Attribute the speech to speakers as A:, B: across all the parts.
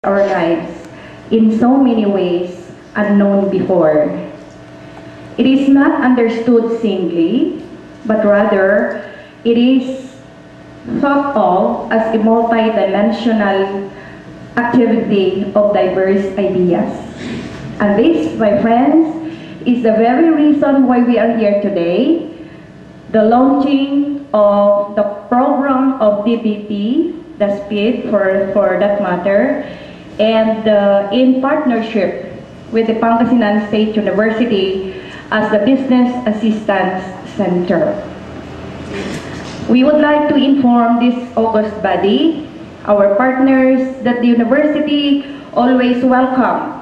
A: our lives in so many ways unknown before. It is not understood singly, but rather it is thought of as a multi-dimensional activity of diverse ideas. And this, my friends, is the very reason why we are here today, the launching of the program of DBT, the SPID for that matter, and in partnership with the Pangasinan State University as the Business Assistance Center. We would like to inform this august body, our partners, that the university always welcome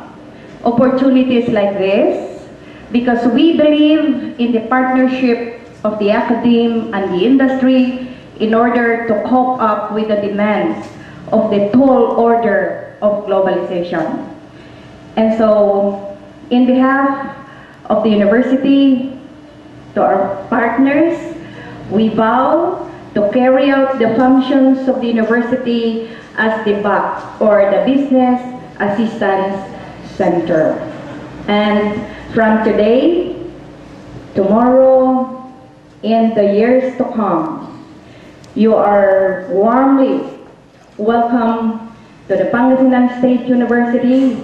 A: opportunities like this because we believe in the partnership of the academe and the industry in order to cope up with the demands of the tall order of globalization. And so, in behalf of the university, to our partners, we vow to carry out the functions of the university as the BAC, or the Business Assistance Center. And from today, tomorrow, and the years to come, you are warmly welcome to the Pangasinan State University,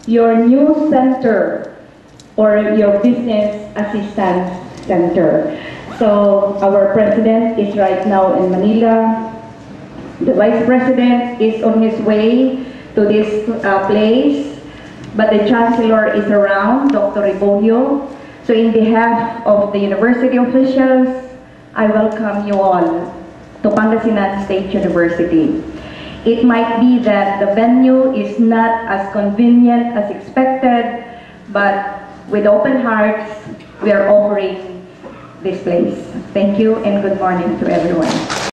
A: your new center, or your Business Assistance Center. So our president is right now in Manila. The vice president is on his way to this place, but the chancellor is around, Dr. Ibohio. So in behalf of the university officials, I welcome you all to Pangasinan State University. It might be that the venue is not as convenient as expected, but with open hearts, we are offering this place. Thank you and good morning to everyone.